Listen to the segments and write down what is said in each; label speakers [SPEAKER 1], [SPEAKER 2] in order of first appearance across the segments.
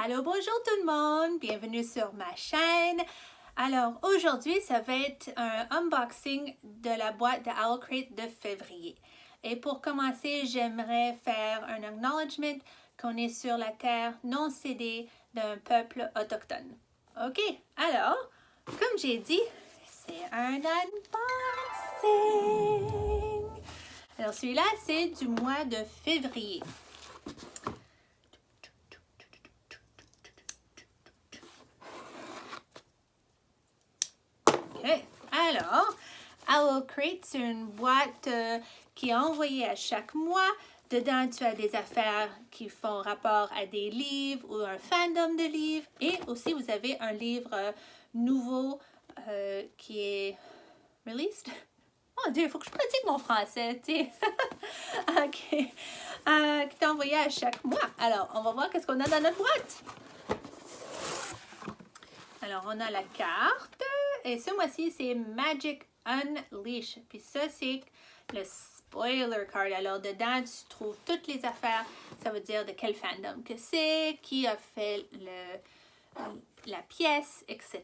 [SPEAKER 1] Allô, bonjour tout le monde, bienvenue sur ma chaîne. Alors aujourd'hui, ça va être un unboxing de la boîte de Owl Crate de février. Et pour commencer, j'aimerais faire un acknowledgement qu'on est sur la terre non cédée d'un peuple autochtone. Ok, alors, comme j'ai dit, c'est un unboxing. Alors celui-là, c'est du mois de février. Okay. Alors, Owl Crate, c'est une boîte qui est envoyée à chaque mois. Dedans, tu as des affaires qui font rapport à des livres ou un fandom de livres. Et aussi, vous avez un livre nouveau qui est released. Oh Dieu, il faut que je pratique mon français, tu sais. OK. Qui est envoyé à chaque mois. Alors, on va voir qu'est-ce qu'on a dans notre boîte. Alors, on a la carte. Et ce mois-ci, c'est Magic Unleash. Puis ça, c'est le spoiler card. Alors, dedans, tu trouves toutes les affaires. Ça veut dire de quel fandom que c'est, qui a fait la pièce, etc.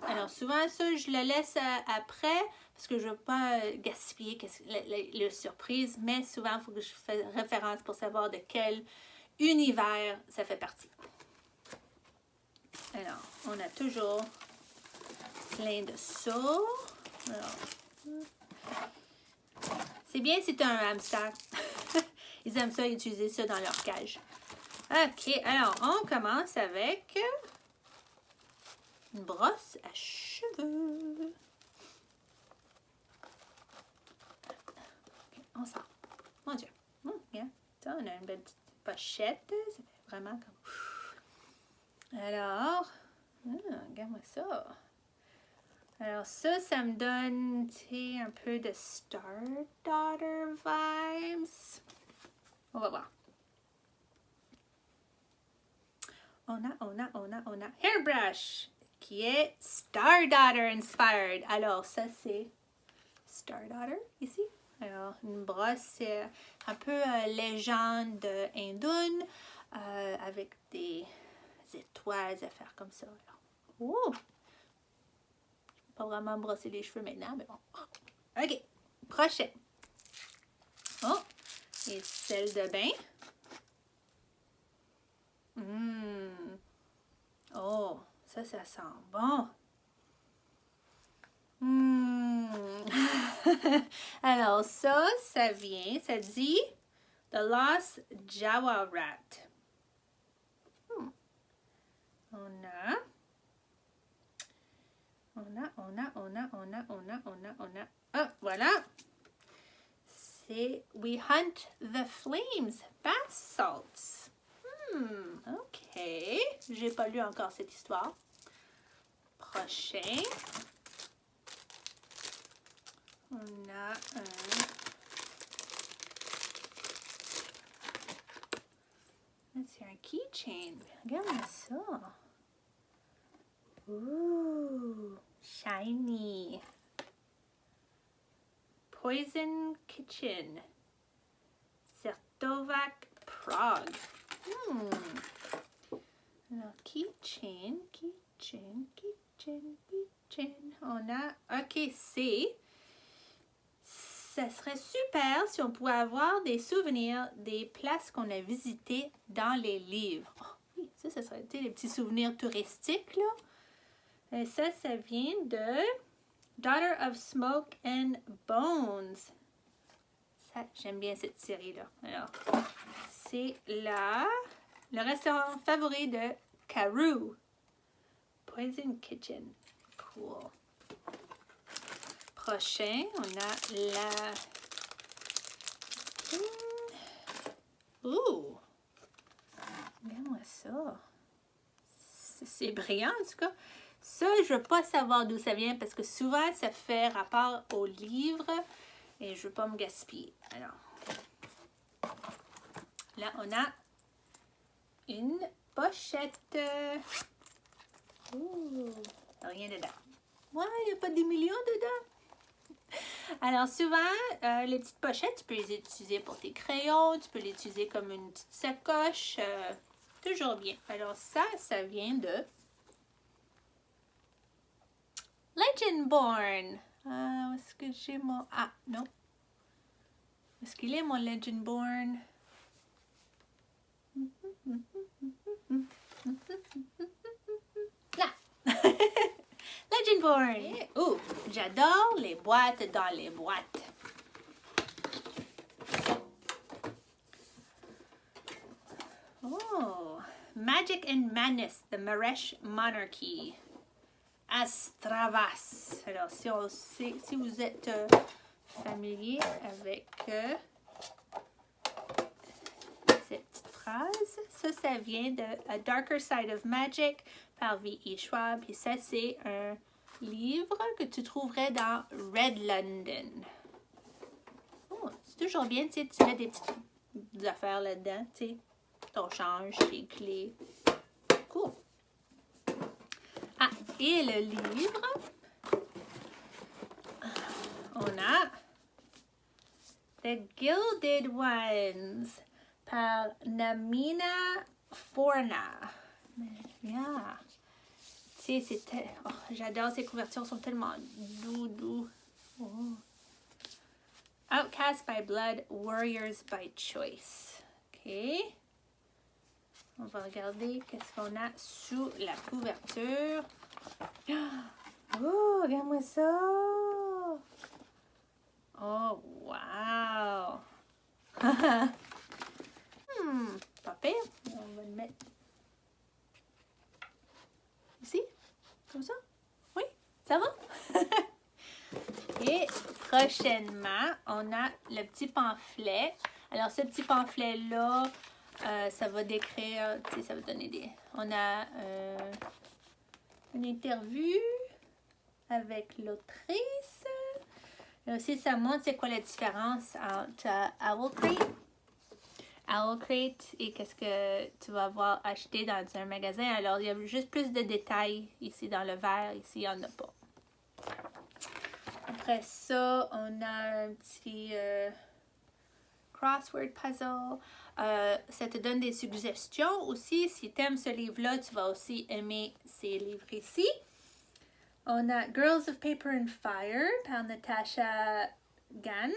[SPEAKER 1] Alors, souvent, ça, je le laisse après parce que je ne veux pas gaspiller les surprises. Mais souvent, il faut que je fasse référence pour savoir de quel univers ça fait partie. Alors, on a toujours plein de ça. Alors, c'est bien si tu as un hamster. Ils aiment ça, utiliser ça dans leur cage. OK, alors on commence avec une brosse à cheveux. Okay, on sort. Mon Dieu. Regarde, ça, on a une belle petite pochette. Ça fait vraiment comme... Alors, regarde-moi ça. Alors ça me donne, tu sais, un peu de Stardaughter vibes. On va voir. On a Hairbrush, qui est Stardaughter inspired. Alors ça, c'est Stardaughter, ici. Alors, une brosse un peu légende hindoune, avec des étoiles, des affaires comme ça. Alors, oh! Pas vraiment brosser les cheveux maintenant, mais bon. OK. Prochain. Oh! Et celle de bain. Oh! Ça sent bon. Alors, ça vient, ça dit The Lost Jawa Rat. On a. Ah, voilà. C'est We Hunt the Flames, Bath Salts. OK. J'ai pas lu encore cette histoire. Prochain. On a c'est un keychain. Regarde ça. Ooh, shiny. Poison Kitchen. Sertovac Prague. Alors, keychain. On a, OK, c'est... Ça serait super si on pouvait avoir des souvenirs des places qu'on a visitées dans les livres. Oh, oui, ça serait les petits souvenirs touristiques, là. Et ça vient de Daughter of Smoke and Bones. Ça, j'aime bien cette série-là. Alors, c'est le restaurant favori de Karoo. Poison Kitchen. Cool. Prochain, on a la... Ouh! Regarde-moi ça. C'est brillant, en tout cas. Ça, je ne veux pas savoir d'où ça vient parce que souvent, ça fait rapport au livre et je ne veux pas me gaspiller. Alors, là, on a une pochette. Ouh! Rien dedans. Ouais, il n'y a pas des millions dedans. Alors souvent, les petites pochettes, tu peux les utiliser pour tes crayons, tu peux les utiliser comme une petite sacoche. Toujours bien. Alors ça vient de Legendborn. Où est-ce que j'ai mon... Ah, non. Où est-ce qu'il est, mon Legendborn? Là! Legendborn! Oh, j'adore les boîtes dans les boîtes. Oh, Magic and Madness, the Maresh Monarchy. Astravas. Alors, si vous êtes familier avec cette petite phrase, ça vient de A Darker Side of Magic par V.E. Schwab. Et ça, c'est un livre que tu trouverais dans Red London. Oh, c'est toujours bien, tu sais, tu mets des petites affaires là-dedans, tu sais, ton change, tes clés. Cool. Ah, et le livre, on a The Gilded Ones par Namina Forna. Yeah. Tu sais, oh, j'adore ces couvertures, elles sont tellement doux. Oh. Outcast by Blood, Warriors by Choice. OK. On va regarder qu'est-ce qu'on a sous la couverture. Oh, regarde-moi ça! Oh, wow! Pas pire. On va le mettre ici, comme ça. Oui, ça va? Et prochainement, on a le petit pamphlet. Alors, ce petit pamphlet-là, ça va décrire, tu sais, ça va donner des... On a une interview avec l'autrice. Là aussi, ça montre c'est quoi la différence entre Owl Crate et qu'est-ce que tu vas avoir acheté dans un magasin. Alors, il y a juste plus de détails ici dans le verre. Ici, il n'y en a pas. Après ça, on a un petit crossword puzzle. Ça te donne des suggestions aussi. Si tu aimes ce livre-là, tu vas aussi aimer ces livres ici. On a Girls of Paper and Fire par Natasha Gann,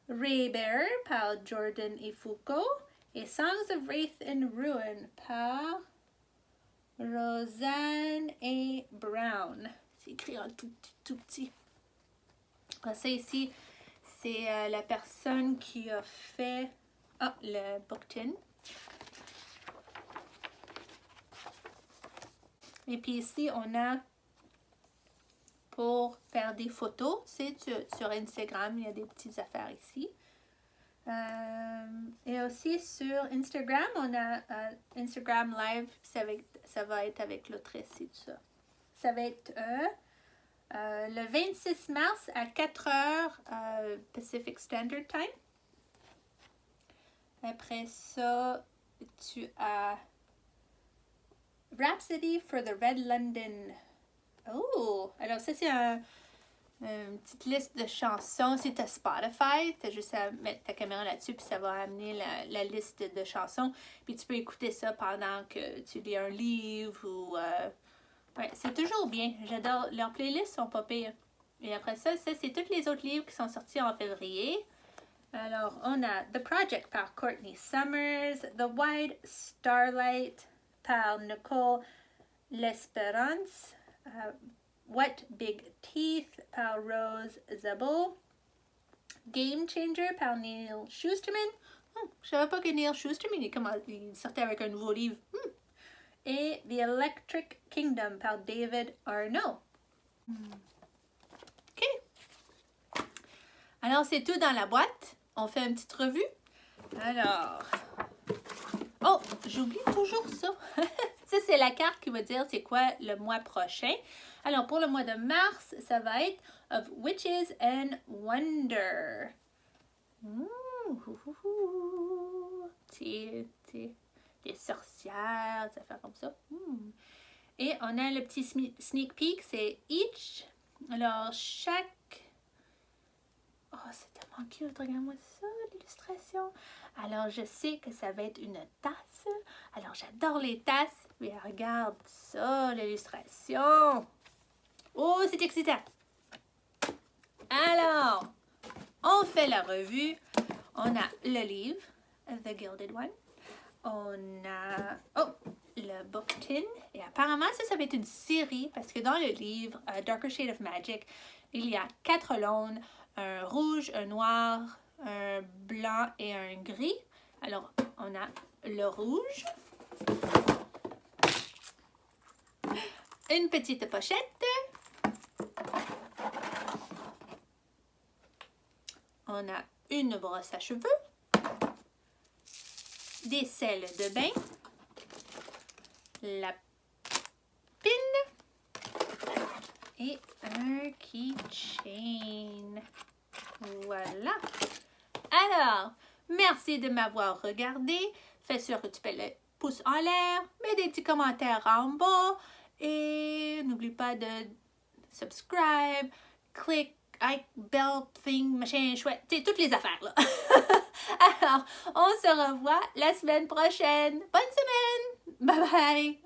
[SPEAKER 1] Ray Bear par Jordan et Foucault et Songs of Wraith and Ruin par Roseanne A. Brown. C'est écrit en tout petit. Ça ici, c'est la personne qui a fait le book tin. Et puis ici, on a pour faire des photos, c'est sur Instagram, il y a des petites affaires ici. Et aussi sur Instagram, on a Instagram Live, ça va être avec l'autrice et tout ça. Ça va être le 26 mars à 4 heures Pacific Standard Time. Après ça, tu as Rhapsody for the Red London. Oh! Alors ça, c'est une petite liste de chansons. Si tu as Spotify, tu as juste à mettre ta caméra là-dessus, puis ça va amener la liste de chansons. Puis tu peux écouter ça pendant que tu lis un livre ou... ouais, c'est toujours bien. J'adore. Leurs playlists sont pas pires. Et après ça, c'est tous les autres livres qui sont sortis en février. Alors, on a The Project par Courtney Summers, The White Starlight par Nicole L'Espérance, What Big Teeth par Rose Zabel, Game Changer par Neil Shusterman. Je savais pas que Neil Shusterman il sortait avec un nouveau livre. Et The Electric Kingdom par David Arnault. OK. Alors, c'est tout dans la boîte. On fait une petite revue. Alors... Oh, j'oublie toujours ça. Ça, c'est la carte qui va dire c'est quoi le mois prochain. Alors, pour le mois de mars, ça va être Of Witches and Wonder. Des sorcières, des affaires comme ça. Et on a le petit sneak peek, c'est each. Alors, chaque... Oh, c'est tellement tellement cute. Regarde-moi ça, l'illustration. Alors, je sais que ça va être une tasse. Alors, j'adore les tasses. Mais regarde ça, l'illustration. Oh, c'est excitant. Alors, on fait la revue. On a le livre, The Gilded One. On a le book tin. Et apparemment, ça va être une série parce que dans le livre Darker Shade of Magic, il y a 4 lawns, un rouge, un noir, un blanc et un gris. Alors, on a le rouge. Une petite pochette. On a une brosse à cheveux. Des sels de bain. La pin. Et un keychain. Voilà. Alors, merci de m'avoir regardé. Fais sûr que tu fais le pouce en l'air. Mets des petits commentaires en bas. Et n'oublie pas de subscribe, click, like, bell thing, machin chouette. Tu sais, toutes les affaires là. Alors, on se revoit la semaine prochaine. Bonne semaine! Bye bye!